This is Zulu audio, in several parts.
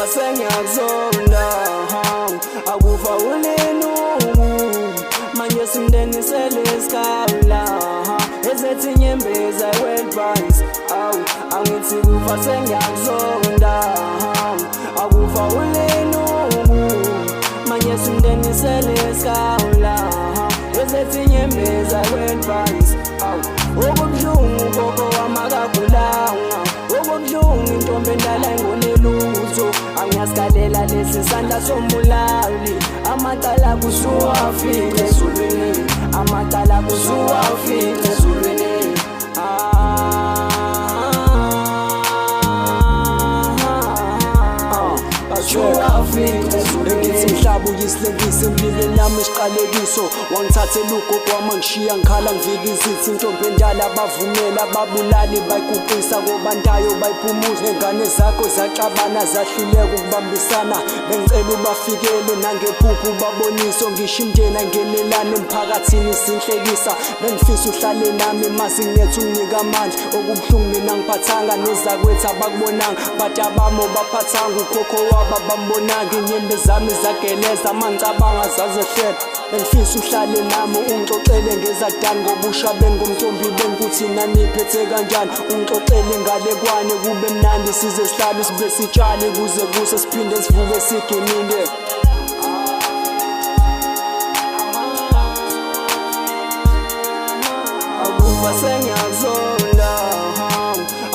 Akufa sengiyakuzonda akufa ulenuku manje simndeni selesikhala ezethi inyembeza welbans angithi kufa sengiyakuzonda akufa ulenuku manje simndeni selesikhala ezethi inyembeza welbans okubuhlungu gogo wamakagulanga okubuhlungu intombi endala engonelutho angiyasikalela lesi sandla sombulali amacala kusuwafile ezulwini amacala kusuwafile ezulwini Ngithi mhlaba uyisilekise empilweni yami isiqalekiso wangithathela ugogo wami angishiya ngikhala ngivika izithi intombi endala bavumela babulali bayikuqisa kobandayo bayiphumuza ngengane zakho zaxabana zahluleka ukubambisana bengicela ubafikele nangephupho baboniso ngisho imndeni angenelane emphakathini sinhlekisa bengifisa uhlale nami mase nginethe unginika amandla okubuhlungu mina ngiphathanga nezakwethu abakubonanga bathi abamo baphathanga ukhokho wabo bambonanga inyembe zami zageleza mangicabanga zazehlela bengifisa uhlale nami ungixoxele ngezadani ngobusha bengomntombi bengukuthi nani iphethe kanjani ungixoxele ngale kwane kube mnandi size sihlale sibe sitshale kuze kuse siphinde sivuke sigininde akufa sengiyakuzonda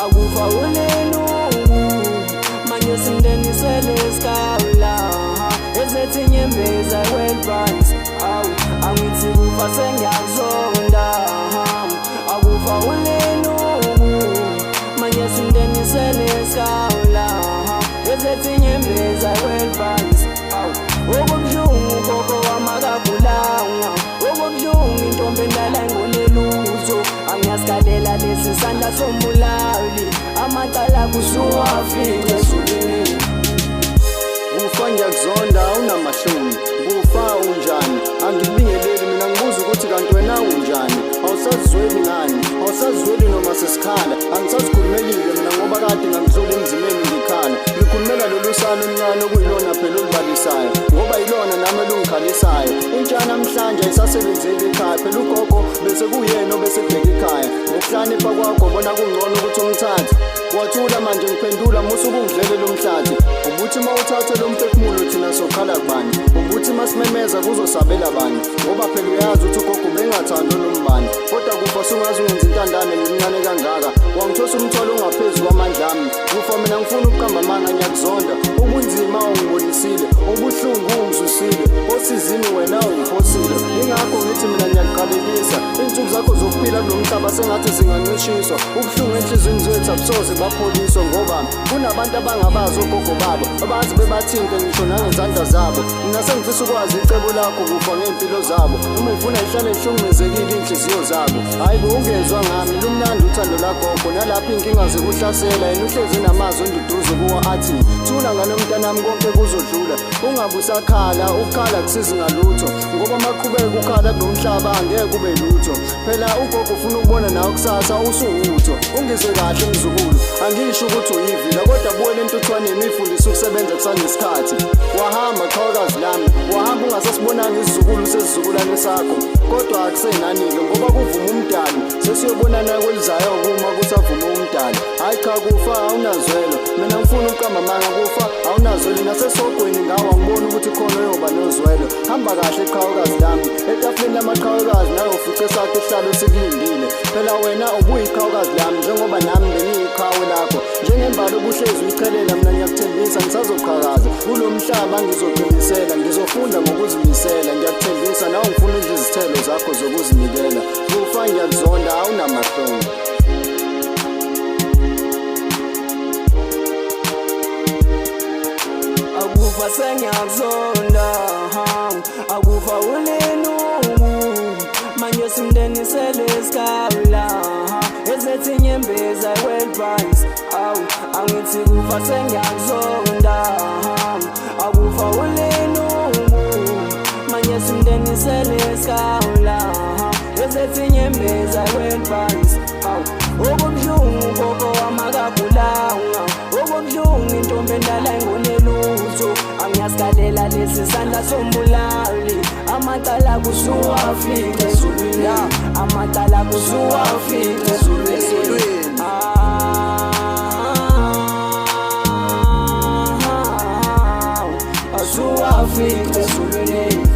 akufa ulenuku manje simndeni selesikhala ezethi inyembeza welbans angithi kufa sengiyakuzonda akufa ulenuku manje simndeni selesikhala ezethi inyembeza welbans okubuhlungu gogo wamakagulanga okubuhlungu intombi endala engonelutho angiyasikalela lesi sandla sombulali amacala kusuwafile ezulwini Kufa ngiyakuzonda awunamahloni kufa unjani angibingeleli mina ngibuza ukuthi kanti wena unjani awusazizweli ngani awusazizweli noma sesikhala angisazikhulumelile mina ngoba kade ngangidlula emzimeni ngikhala ngikhulumela lolu salo oluncane okuyilona phela olubalisayo ngoba yilona nami elungikhalisayo intsha namhlanje ayisasebenzeli ekhaya phela ugogo bese kuyena obesebheka ekhaya ngokuhlakanipha kwakho bona kungcono ukuthi umthathe wathula manje ngiphendula musu kungidlelela umhlathi ubuthi mawuthatha lo mphefumulo thina sokhala kubani ubuthi masimemeza kuzosabela bani ngoba phela uyazi ukuthi ugogo bengathanda nombani kodwa kufa sungazi ungenza intandane ngimncane kangaka wangithosa umthwalo ongaphezulu kwamandla ami kufa mina ngifuna ukuqamba amanga ngiyakuzonda ubunzima ungibonisile ubuhlungu ungizusile osizini wena ungiphosile ingakho ngithi mina ngiyakuqalekisa insuku zakho zokuphila kulomhlaba sengathi zingancishiswa ubuhlungu enhlizweni zethu abusoze bapholiswa ngoba kunabantu abangabazi ogogo babo abazi bebathinte ngisho nangezandla zabo mina sengifisa ukwazi icebo lakho kufa ngempilo zabo uma ufuna ihlale ihlungumezekile inhliziyo zabo hayi ungezwa ngami lumnandi uthando lakho nalapho inkinga zikuhlasela yena uhlezi namazwi onduduzo kuwa athi thula ngalo mntanami konke kuzodlula ungabe usakhala ukukhala kusizi ngalutho ngoba maqhubeka ukukhala kulomhlaba angeke kube lutho phela ugogo ufuna ukubona nawe kusasa usuwutho ungizwe kahle mzukulu angisho ukuthi uyivila kodwa buwele entuthwaneni uyifundisa ukusebenza kusanesikhathi wahamba qhawukazi lami wahamba ungasasibonanga isizukulu sesizukulwane sakho kodwa akusenani-ke ngoba kuvuma umdali sesiyobonana kwelizayo kuma kusavuma umdali hayi cha kufa awunazwelo mina ngifuna ukuqamba amanga kufa awunazwelo nasesogweni ngawo angiboni ukuthi khona uyoba nozwelo hamba kahle qhawukazi lami etafuleni lamaqhawukazi nayo ufice sakho isihlalo sikulindile phela wena ubuyiqhawukazi lami njengoba nami bengiyiqhawe lakho njengembali obuhlezi uyichelela mina ngiyakuthembisa ngisazoqhakaza kulo mhlaba ngizoqinisela ngizofunda ngokuzimisela ngiyakuthembisa nawe ngifuna udla izithelo zakho zokuzinikela kufa ngiyakuzonda awunamahloni akufa sengiyakuzonda akufa ulenuku manje simndeni selesikhala ezethi inyembeza welbans angithi kufa sengiyakuzonda akufa ulenuku manje simndeni selesikhala ezethi inyembeza welbans okubuhlungu gogo wamakagulanga okubuhlungu intombi endala engonelutho angiyasikalela lesi sandla sombulali. Amacala kusuwafika ezulwini, amacala kusuwafika ezulwini. Asuwafika ezulwini.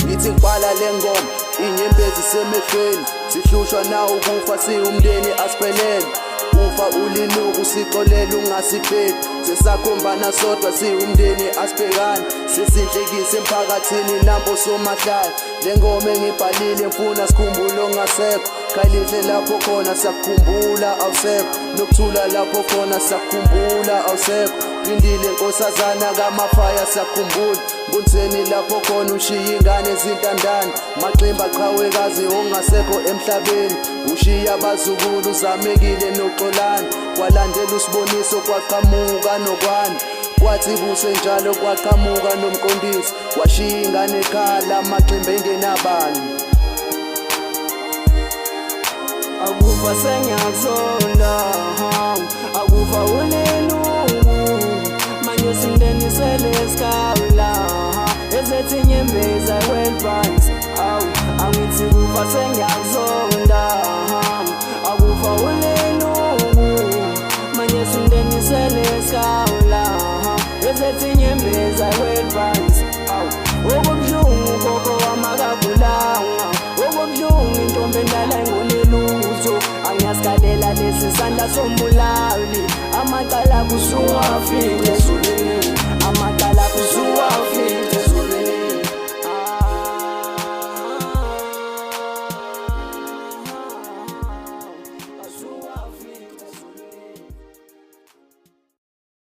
Ngithi ngibhala le ngoma inyembezi semehlweni, sihlushwa na ukufa siwumndeni asiphelele. Ufa ulinuku sixolele ungasibheki, sesakhombana sodwa siwumndeni asibhekani. Sesidlekise emphakathini nampo somahlaya, le ngoma engibhalile mfuna sikhumbule ongasekho. Khalihle lapho khona sakukhumbula awusekho, nokuthula lapho khona sakukhumbula awusekho. Phindile nkosazana kaMafaya sakukhumbula, Mbuniseni lapho khona ushiya ingane ezintandane. Maximba qhawekazi ongasekho emhlabeni, ushiya abazukulu Zamekile noXolani. Kwalandela usiboniso kwaqhamuka noKwani, kwathi kusenjalo kwaqhamuka noMqondisi. Washiya ingane ekhala Maximba engenabani. Akufa sengiyakuzonda, akufa ulinuku, manje simndenisele esikawula. Ezethi inyembezi akwelibhansi, angithi kufa sengiyakuzonda, akufa ulinuku, manje simndenisele esikawula. Ezethi inyembezi akwelibhansi, okubuhlungu gogo wamakagulanga, okubuhlungu intombi endala engonelutho. Angiyasikalela lesi sandla sombulali, amacala kusuwafika ezulwini.